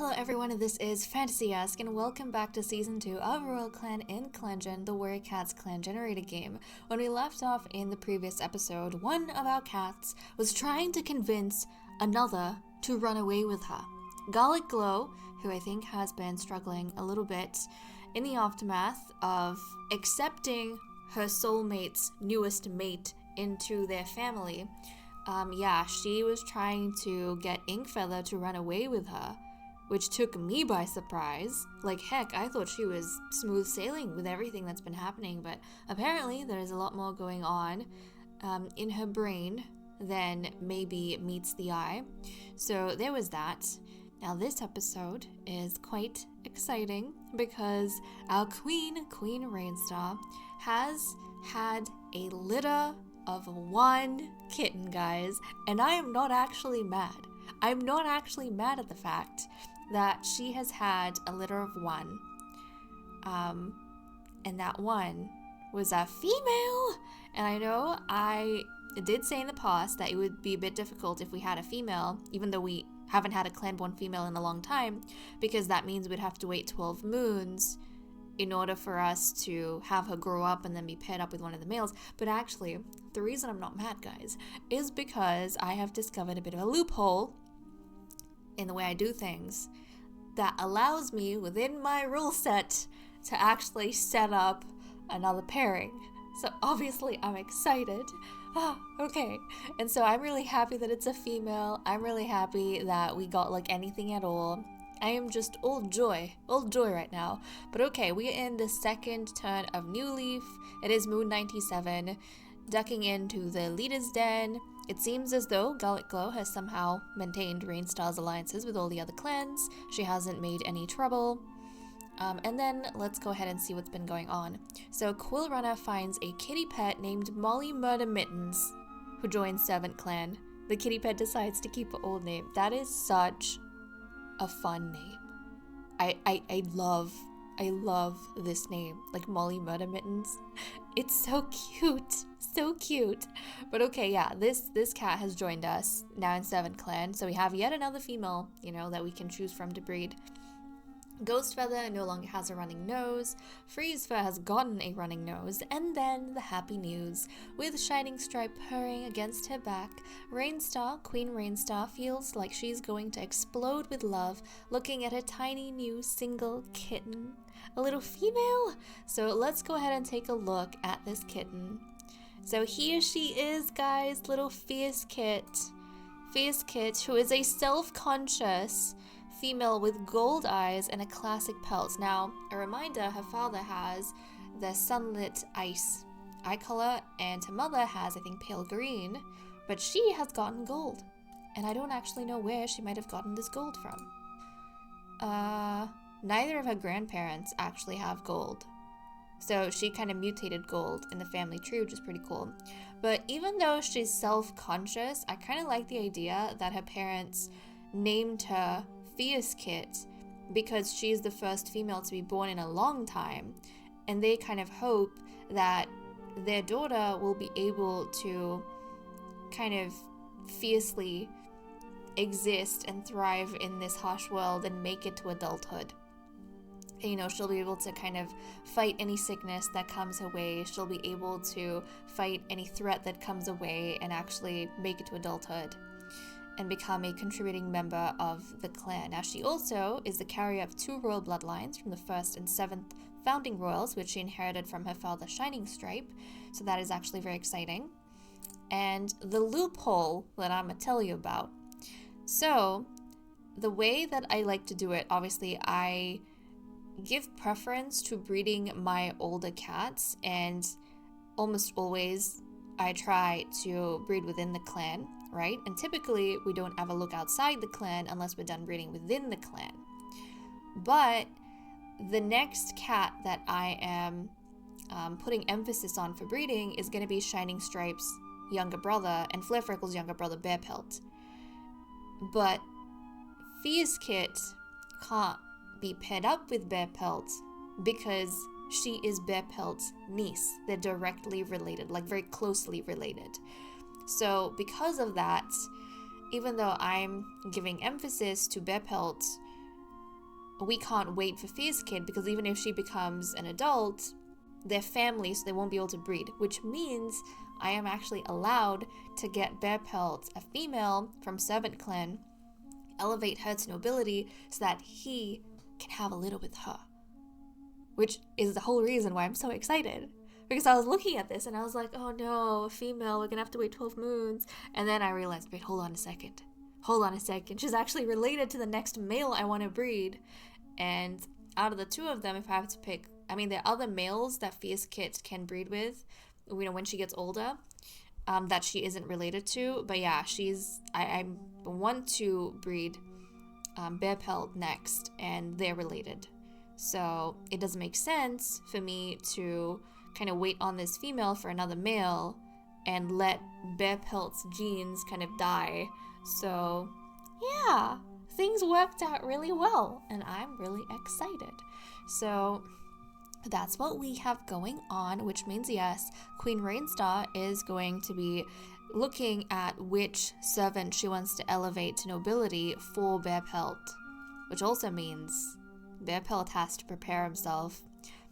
Hello everyone, this is Fantasy-esque and welcome back to Season 2 of Royal Clan in ClanGen, the Warrior Cats clan generated game. When we left off in the previous episode, one of our cats was trying to convince another to run away with her. Garlic Glow, who I think has been struggling a little bit in the aftermath of accepting her soulmate's newest mate into their family, she was trying to get Inkfeather to run away with her, which took me by surprise. Like, heck, I thought she was smooth sailing with everything that's been happening, but apparently there is a lot more going on in her brain than maybe meets the eye. So there was that. Now this episode is quite exciting because our Queen Rainstar, has had a litter of one kitten, guys, and I am not actually mad. I'm not actually mad at the fact that she has had a litter of one, and that one was a female. And I know I did say in the past that it would be a bit difficult if we had a female, even though we haven't had a clan-born female in a long time, because that means we'd have to wait 12 moons in order for us to have her grow up and then be paired up with one of the males. But actually, the reason I'm not mad, guys, is because I have discovered a bit of a loophole in the way I do things that allows me within my rule set to actually set up another pairing. So obviously I'm excited. Okay. And so I'm really happy that it's a female. I'm really happy that we got like anything at all. I am just all joy right now. But okay, we are in the second turn of New Leaf. It is Moon 97, ducking into the Leader's Den. It seems as though Garlic Glow has somehow maintained Rainstar's alliances with all the other clans. She hasn't made any trouble. And then let's go ahead and see what's been going on. So Quill Runner finds a kitty pet named Molly Murder Mittens, who joins Servant Clan. The kitty pet decides to keep her old name. That is such a fun name. I love this name, like Molly Murder Mittens. It's so cute. But okay, yeah, this cat has joined us now in Servant Clan, so we have yet another female, that we can choose from to breed. Ghost Feather no longer has a running nose, Freeze Fur has gotten a running nose, and then the happy news. With Shining Stripe purring against her back, Queen Rainstar feels like she's going to explode with love, looking at her tiny new single kitten. A little female? So let's go ahead and take a look at this kitten. So here she is, guys, little Fierce Kit, who is a self-conscious female with gold eyes and a classic pelt. Now, a reminder, her father has the sunlit ice eye color, and her mother has, I think, pale green, but she has gotten gold. And I don't actually know where she might have gotten this gold from. Neither of her grandparents actually have gold. So she kind of mutated gold in the family tree, which is pretty cool. But even though she's self-conscious, I kind of like the idea that her parents named her Fierce Kit because she's the first female to be born in a long time, and they kind of hope that their daughter will be able to kind of fiercely exist and thrive in this harsh world and make it to adulthood. She'll be able to kind of fight any sickness that comes her way. She'll be able to fight any threat that comes her way and actually make it to adulthood and become a contributing member of the clan. Now, she also is the carrier of 2 royal bloodlines from the 1st and 7th founding royals, which she inherited from her father Shining Stripe, so that is actually very exciting. And the loophole that I'm gonna tell you about. So, the way that I like to do it, obviously, I give preference to breeding my older cats, and almost always I try to breed within the clan, right? And typically we don't ever look outside the clan unless we're done breeding within the clan. But the next cat that I am putting emphasis on for breeding is going to be Shining Stripe's younger brother and Flare Freckle's younger brother, Bear Pelt. But Fierce Kit can't be paired up with Bear Pelt because she is Bear Pelt's niece. They're directly related, like very closely related. So because of that, even though I'm giving emphasis to Bear Pelt we can't wait for Fierce Kid because even if she becomes an adult, they're family, so they won't be able to breed, which means I am actually allowed to get Bear Pelt, a female from Servant Clan, elevate her to nobility so that he can have a little with her. Which is the whole reason why I'm so excited. Because I was looking at this and I was like, oh no, a female, we're gonna have to wait 12 moons. And then I realized, wait, hold on a second. She's actually related to the next male I want to breed. And out of the two of them, if I have to pick, I mean, there are other males that Fierce Kit can breed with, you know, when she gets older, that she isn't related to. But yeah, I want to breed Bear Pelt next, and they're related. So it doesn't make sense for me to kind of wait on this female for another male and let Bear Pelt's genes kind of die. So yeah, things worked out really well, and I'm really excited. So that's what we have going on, which means yes, Queen Rainstar is going to be looking at which servant she wants to elevate to nobility for Bear Pelt, which also means Bear Pelt has to prepare himself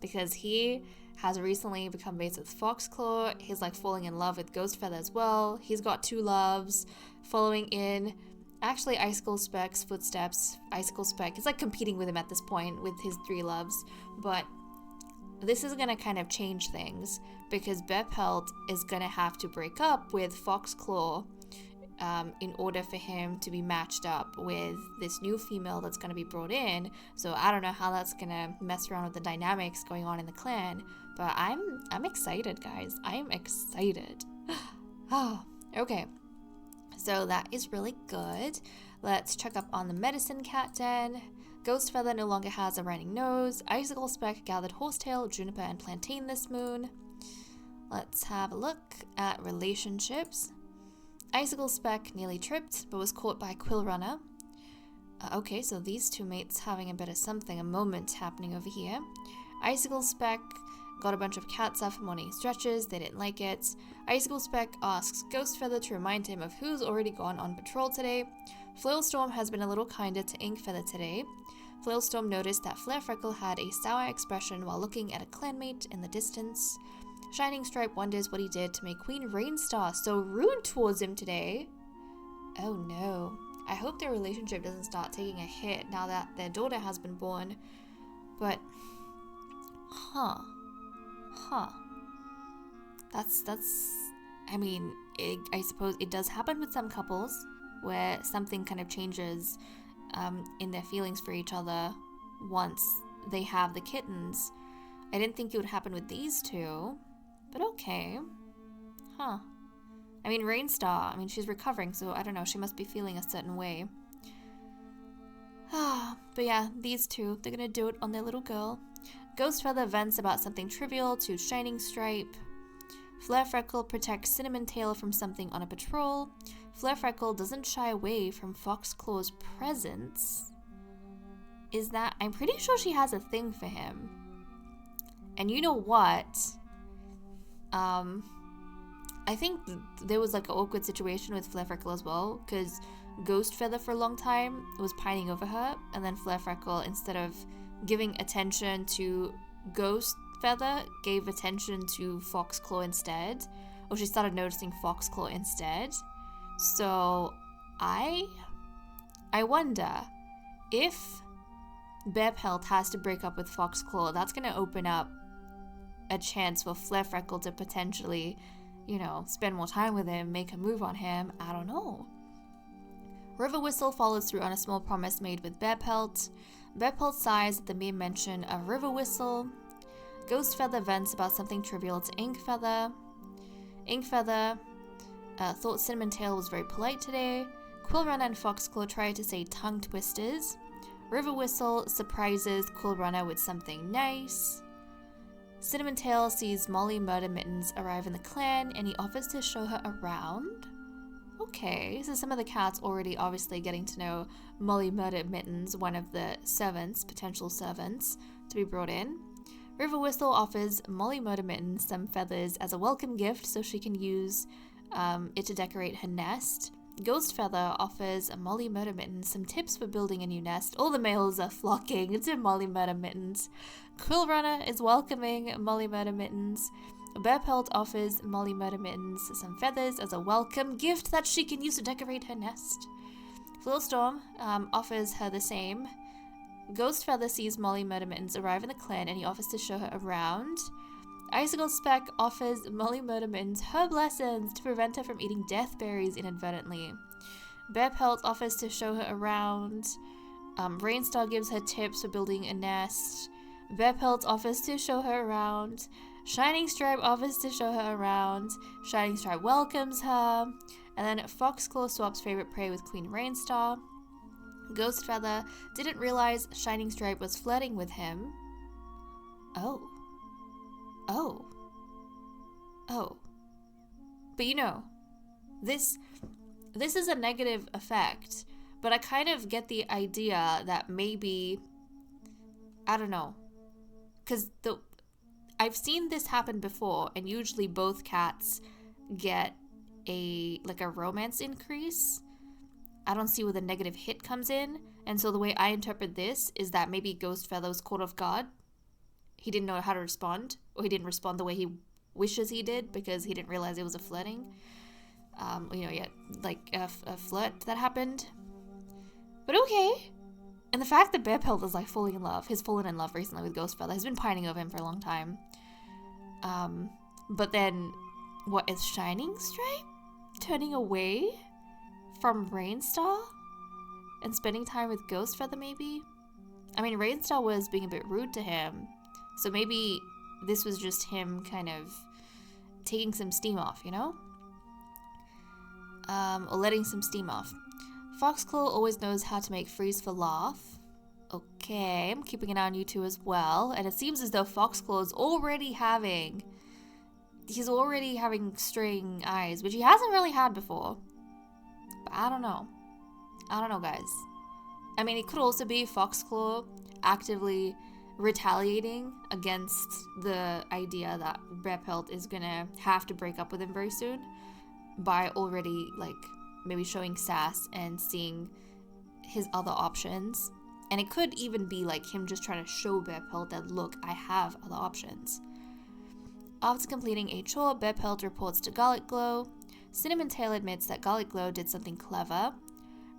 because he has recently become mates with Foxclaw. He's like falling in love with Ghostfeather as well. He's got two loves following in actually Icicle Speck's footsteps. Icicle Speck is like competing with him at this point with his three loves, but this is gonna kind of change things because Bear Pelt is gonna have to break up with Foxclaw in order for him to be matched up with this new female that's gonna be brought in. So I don't know how that's gonna mess around with the dynamics going on in the clan, but I'm excited, guys. I'm excited. Oh, okay. So that is really good. Let's check up on the medicine cat den. Ghostfeather no longer has a running nose. Icicle Speck gathered horsetail, juniper, and plantain this moon. Let's have a look at relationships. Icicle Speck nearly tripped, but was caught by Quill Runner. Okay, so these two mates having a bit of something, a moment happening over here. Icicle Speck got a bunch of cats up for morning stretches. They didn't like it. Icicle Speck asks Ghostfeather to remind him of who's already gone on patrol today. Flailstorm has been a little kinder to Inkfeather today. Flailstorm noticed that Flarefreckle had a sour expression while looking at a clanmate in the distance. Shining Stripe wonders what he did to make Queen Rainstar so rude towards him today. Oh no. I hope their relationship doesn't start taking a hit now that their daughter has been born. But, That's, I mean, I suppose it does happen with some couples where something kind of changes in their feelings for each other once they have the kittens. I didn't think it would happen with these two, but okay. I mean, Rainstar, she's recovering, so I don't know, she must be feeling a certain way. But yeah, these two, they're gonna do it on their little girl. Ghostfeather vents about something trivial to Shining Stripe. Flarefreckle protects Cinnamon Tail from something on a patrol. Flarefreckle doesn't shy away from Foxclaw's presence. I'm pretty sure she has a thing for him. And you know what? I think there was like an awkward situation with Flarefreckle as well, because Ghostfeather for a long time was pining over her, and then Flarefreckle, instead of giving attention to Ghostfeather, gave attention to Foxclaw instead, or she started noticing Foxclaw instead. So I wonder if Bear Pelt has to break up with Foxclaw, that's going to open up a chance for Flarefreckle to potentially, spend more time with him, make a move on him. I don't know. River Whistle follows through on a small promise made with Bear Pelt. Bear Pelt sighs at the mere mention of River Whistle. Ghostfeather vents about something trivial to Inkfeather. Inkfeather thought Cinnamon Tail was very polite today. Quillrunner and Foxclaw try to say tongue twisters. River Whistle surprises Quillrunner with something nice. Cinnamon Tail sees Molly Murder Mittens arrive in the clan, and he offers to show her around. Okay, so some of the cats already obviously getting to know Molly Murder Mittens, one of the servants, potential servants, to be brought in. River Whistle offers Molly Murder Mittens some feathers as a welcome gift so she can use it to decorate her nest. Ghost Feather offers Molly Murder Mittens some tips for building a new nest. All the males are flocking to Molly Murder Mittens. Quill Runner is welcoming Molly Murder Mittens. Bear Pelt offers Molly Murder Mittens some feathers as a welcome gift that she can use to decorate her nest. Flowstorm offers her the same. Ghost Feather sees Molly Murder Mittens arrive in the clan and he offers to show her around. Icicle Speck offers Molly Murder Mittens herb lessons to prevent her from eating death berries inadvertently. Bear Pelt offers to show her around. Rainstar gives her tips for building a nest. Bear Pelt offers to show her around. Shining Stripe offers to show her around. Shining Stripe welcomes her. And then Foxclaw swaps favorite prey with Queen Rainstar. Ghost Feather didn't realize Shining Stripe was flirting with him. Oh. But you know, this is a negative effect, but I kind of get the idea that maybe, I don't know, because I've seen this happen before, and usually both cats get a romance increase. I don't see where the negative hit comes in, and so the way I interpret this is that maybe Ghost Feather was caught off guard. He didn't know how to respond, or he didn't respond the way he wishes he did because he didn't realize it was a flirting. A flirt that happened. But okay. And the fact that Bear Pelt is falling in love, he's fallen in love recently with Ghost Feather, he's been pining over him for a long time. But then, what is Shining Stripe? Turning away from Rainstar? And spending time with Ghost Feather maybe? I mean, Rainstar was being a bit rude to him, so maybe this was just him kind of taking some steam off, you know? Or letting some steam off. Foxclaw always knows how to make freeze for laugh. Okay, I'm keeping an eye on you two as well. And it seems as though Foxclaw is already having straying eyes, which he hasn't really had before. But I don't know, guys. I mean, it could also be Foxclaw actively retaliating against the idea that Bear Pelt is gonna have to break up with him very soon by already maybe showing sass and seeing his other options. And it could even be him just trying to show Bear Pelt that, look, I have other options. After completing a chore, Bear Pelt reports to Garlic Glow. Cinnamon Tail admits that Garlic Glow did something clever.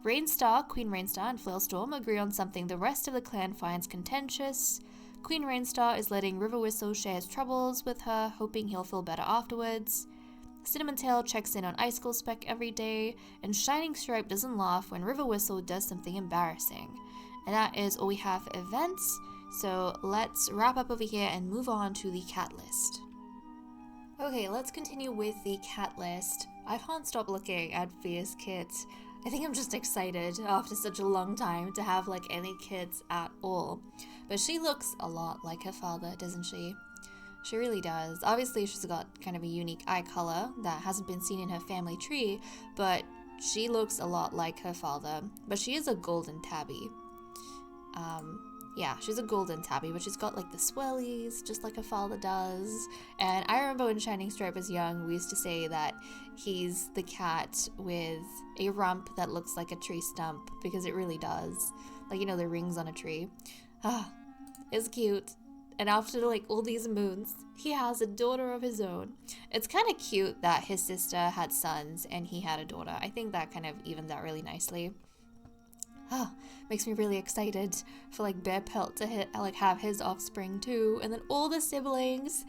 Rainstar, Queen Rainstar, and Flailstorm agree on something the rest of the clan finds contentious. Queen Rainstar is letting River Whistle share his troubles with her, hoping he'll feel better afterwards. Cinnamon Tail checks in on Icicle Speck every day, and Shining Stripe doesn't laugh when River Whistle does something embarrassing. And that is all we have for events, so let's wrap up over here and move on to the cat list. Okay, let's continue with the cat list. I can't stop looking at Fierce Kit. I think I'm just excited after such a long time to have any kids at all. But she looks a lot like her father, doesn't she? She really does. Obviously, she's got kind of a unique eye color that hasn't been seen in her family tree, but she looks a lot like her father. But she is a golden tabby. Yeah, she's a golden tabby, but she's got the swirlies, just like her father does. And I remember when Shining Stripe was young, we used to say that he's the cat with a rump that looks like a tree stump, because it really does. The rings on a tree. It's cute. And after all these moons, he has a daughter of his own. It's kind of cute that his sister had sons and he had a daughter. I think that kind of evens out really nicely. Makes me really excited for Bear Pelt to have his offspring too, and then all the siblings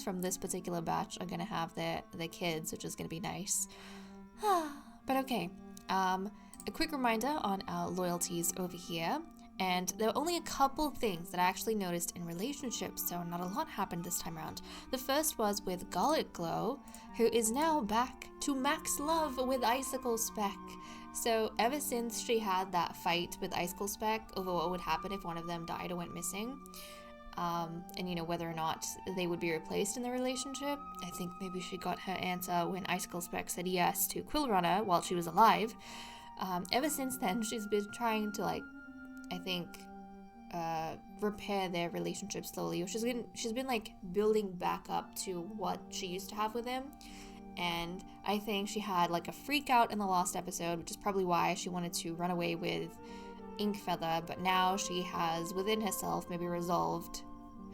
from this particular batch are gonna have their kids, which is gonna be nice. But okay, a quick reminder on our loyalties over here, and there are only a couple things that I actually noticed in relationships, so not a lot happened this time around. The first was with Garlic Glow, who is now back to max love with Icicle Speck. So ever since she had that fight with Icicle Speck over what would happen if one of them died or went missing, and whether or not they would be replaced in the relationship, I think maybe she got her answer when Icicle Speck said yes to Quill Runner while she was alive. Ever since then, she's been trying to repair their relationship slowly. She's been building back up to what she used to have with him. And I think she had like a freak out in the last episode, which is probably why she wanted to run away with Inkfeather, but now she has within herself maybe resolved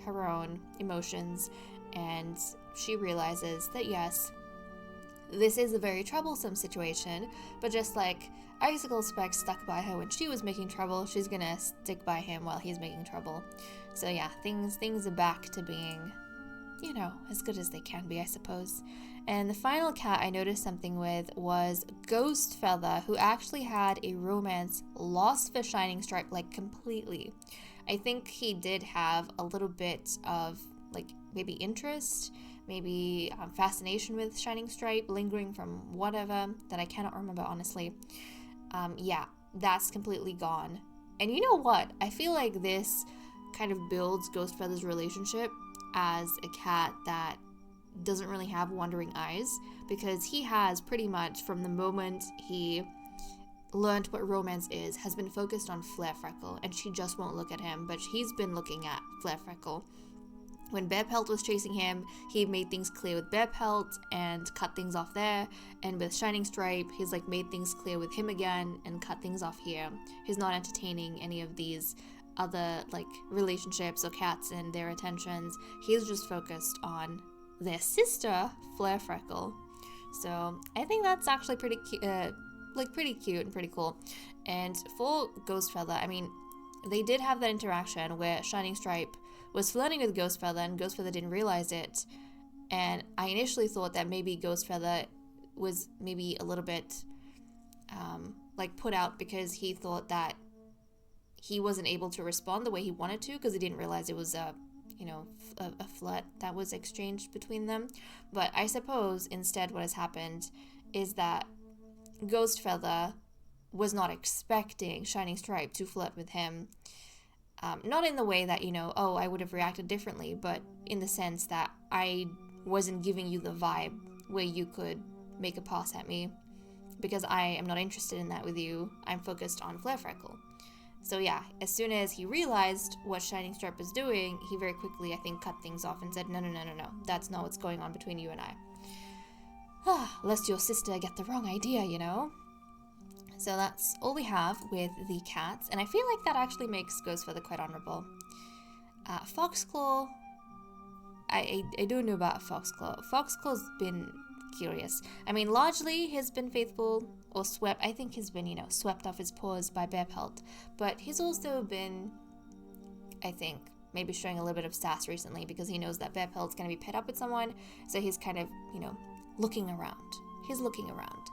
her own emotions, and she realizes that yes, this is a very troublesome situation, but just like Icicle Speck stuck by her when she was making trouble, she's gonna stick by him while he's making trouble. So yeah, things are back to being, you know, as good as they can be, I suppose. And the final cat I noticed something with was Ghostfeather, who actually had a romance lost for Shining Stripe, like completely. I think he did have a little bit of like maybe interest, maybe fascination with Shining Stripe, lingering from whatever that I cannot remember honestly. Yeah, that's completely gone. And you know what? I feel like this kind of builds Ghostfeather's relationship as a cat that doesn't really have wandering eyes, because he has pretty much from the moment he learned what romance is has been focused on Flare Freckle, and she just won't look at him, but he's been looking at Flare Freckle. When Bearpelt was chasing him, he made things clear with Bearpelt and cut things off there, and with Shining Stripe, he's like made things clear with him again and cut things off here. He's not entertaining any of these other like relationships or cats and their attentions. He's just focused on their sister, Flare Freckle. So I think that's actually pretty cute and pretty cool. And for Ghostfeather, I mean, they did have that interaction where Shining Stripe was flirting with Ghostfeather and Ghostfeather didn't realize it. And I initially thought that maybe Ghostfeather was maybe a little bit like put out because he thought that he wasn't able to respond the way he wanted to because he didn't realize it was a flirt that was exchanged between them. But I suppose instead what has happened is that Ghostfeather was not expecting Shining Stripe to flirt with him. Not in the way that, I would have reacted differently, but in the sense that I wasn't giving you the vibe where you could make a pass at me, because I am not interested in that with you. I'm focused on Flare Freckle. So yeah, as soon as he realized what Shining Stripe was doing, he very quickly, I think, cut things off and said, no, that's not what's going on between you and I. Lest your sister get the wrong idea, So that's all we have with the cats, and I feel like that actually makes Ghostfeather quite honorable. Foxclaw, I don't know about Foxclaw. Foxclaw's been curious. I mean, largely he's been faithful or swept. I think he's been, swept off his paws by Bearpelt, but he's also been, I think, maybe showing a little bit of sass recently because he knows that Bearpelt's going to be paired up with someone, so he's kind of, looking around. He's looking around.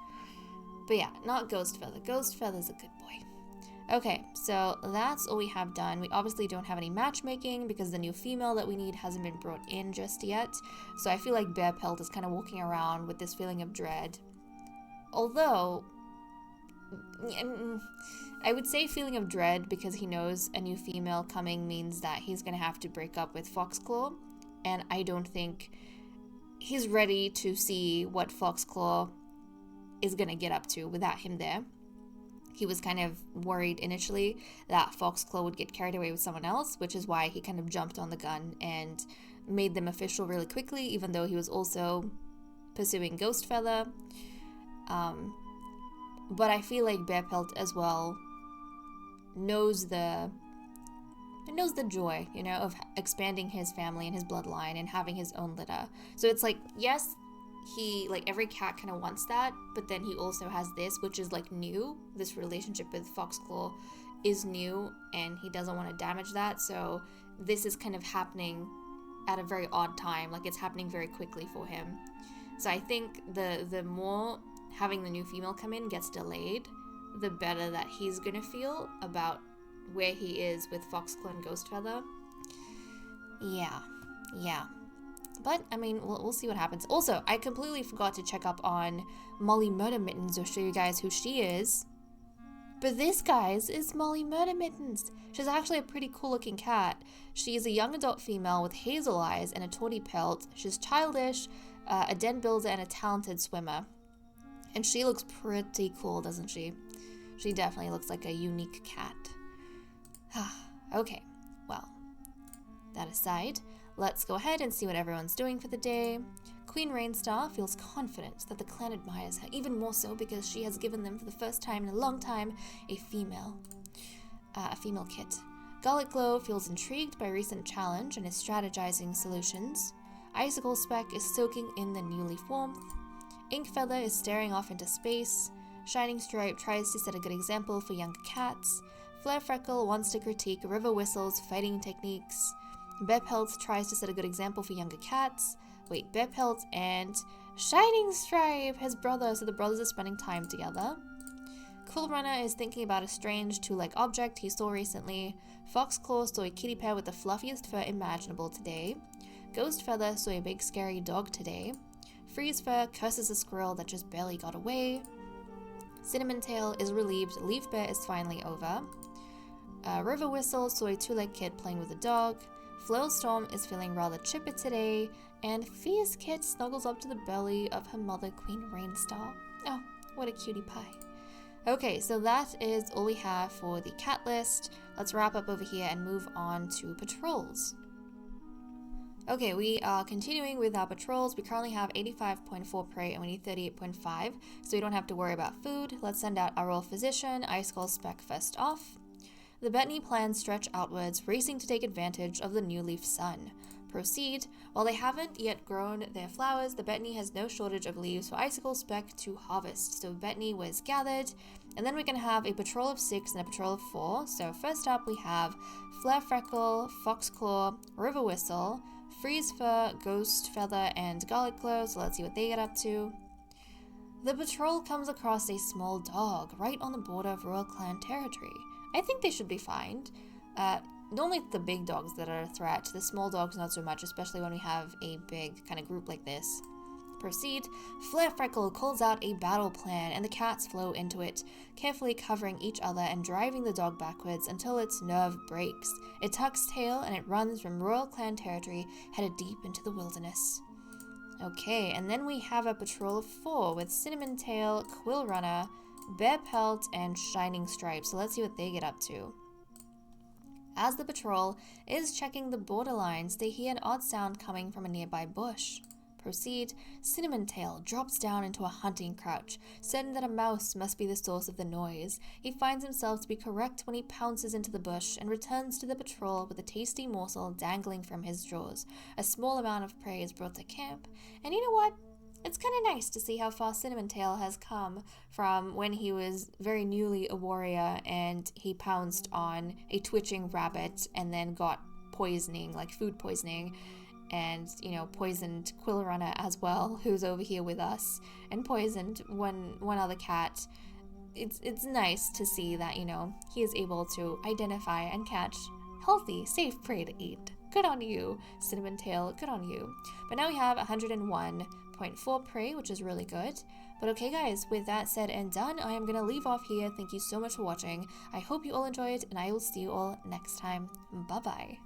But yeah, not Ghostfeather. Ghostfeather's a good boy. Okay, so that's all we have done. We obviously don't have any matchmaking because the new female that we need hasn't been brought in just yet. So I feel like Bearpelt is kind of walking around with this feeling of dread. Although, I would say feeling of dread because he knows a new female coming means that he's going to have to break up with Foxclaw. And I don't think he's ready to see what Foxclaw is going to get up to without him there. He was kind of worried initially that Foxclaw would get carried away with someone else, which is why he kind of jumped on the gun and made them official really quickly, even though he was also pursuing Ghostfeather. But I feel like Bearpelt as well knows the joy, of expanding his family and his bloodline and having his own litter. So it's like, yes, he, like, every cat kind of wants that, but then he also has this, which is like new. This relationship with Foxclaw is new, and he doesn't want to damage that. So this is kind of happening at a very odd time. Like, it's happening very quickly for him. So I think the more having the new female come in gets delayed, the better that he's gonna feel about where he is with Foxclaw and Ghostfeather. Yeah. But, I mean, we'll see what happens. Also, I completely forgot to check up on Molly Murder Mittens or show you guys who she is. But this, guys, is Molly Murder Mittens. She's actually a pretty cool-looking cat. She is a young adult female with hazel eyes and a tawny pelt. She's childish, a den builder, and a talented swimmer. And she looks pretty cool, doesn't she? She definitely looks like a unique cat. Okay, well, that aside, Let's go ahead and see what everyone's doing for the day. Queen Rainstar feels confident that the clan admires her, even more so because she has given them for the first time in a long time a female kit. Garlic Glow feels intrigued by recent challenge and is strategizing solutions. Icicle Speck is soaking in the new leaf warmth. Ink Feather is staring off into space. Shining Stripe tries to set a good example for younger cats. Flare Freckle wants to critique River Whistle's fighting techniques. Bear Pelt tries to set a good example for younger cats. Wait, Bear Pelt and Shining Stripe, his brother, so the brothers are spending time together. Quill Runner is thinking about a strange two-leg object he saw recently. Foxclaw saw a kitty pair with the fluffiest fur imaginable today. Ghost Feather saw a big scary dog today. Freeze Fur curses a squirrel that just barely got away. Cinnamon Tail is relieved Leaf Bear is finally over. River Whistle saw a two-leg kid playing with a dog. Flailstorm is feeling rather chipper today. And Fierce Kit snuggles up to the belly of her mother, Queen Rainstar. Oh, what a cutie pie. Okay, so that is all we have for the cat list. Let's wrap up over here and move on to patrols. Okay, we are continuing with our patrols. We currently have 85.4 prey and we need 38.5, so we don't have to worry about food. Let's send out our Royal Physician, Icicle Speck first off. The Bettany plans stretch outwards, racing to take advantage of the new leaf sun. Proceed. While they haven't yet grown their flowers, the Bettany has no shortage of leaves for Icicle Speck to harvest. So Bettany was gathered, and then we can have a patrol of 6 and a patrol of 4. So first up we have Flare Freckle, Foxclaw, River Whistle, Freeze Fur, Ghost Feather, and Garlic Glow. So let's see what they get up to. The patrol comes across a small dog right on the border of Royal Clan territory. I think they should be fine. Only the big dogs that are a threat. The small dogs not so much, especially when we have a big kind of group like this. Proceed. Flare Freckle calls out a battle plan and the cats flow into it, carefully covering each other and driving the dog backwards until its nerve breaks. It tucks tail and it runs from Royal Clan territory, headed deep into the wilderness. Okay, and then we have a patrol of 4 with Cinnamon Tail, Quill Runner, Bear Pelt, and Shining Stripe. So let's see what they get up to. As the patrol is checking the borderlines, they hear an odd sound coming from a nearby bush. Proceed. Cinnamon Tail drops down into a hunting crouch, certain that a mouse must be the source of the noise. He finds himself to be correct when he pounces into the bush and returns to the patrol with a tasty morsel dangling from his jaws. A small amount of prey is brought to camp, and you know what? It's kind of nice to see how far Cinnamon Tail has come from when he was very newly a warrior and he pounced on a twitching rabbit and then got poisoning, like food poisoning, and, you know, poisoned Quill Runner as well, who's over here with us, and poisoned one other cat. It's nice to see that, you know, he is able to identify and catch healthy, safe prey to eat. Good on you, Cinnamon Tail, good on you. But now we have 101.4 prey, which is really good. But okay guys, with that said and done, I am going to leave off here. Thank you so much for watching. I hope you all enjoyed, and I will see you all next time. Bye bye.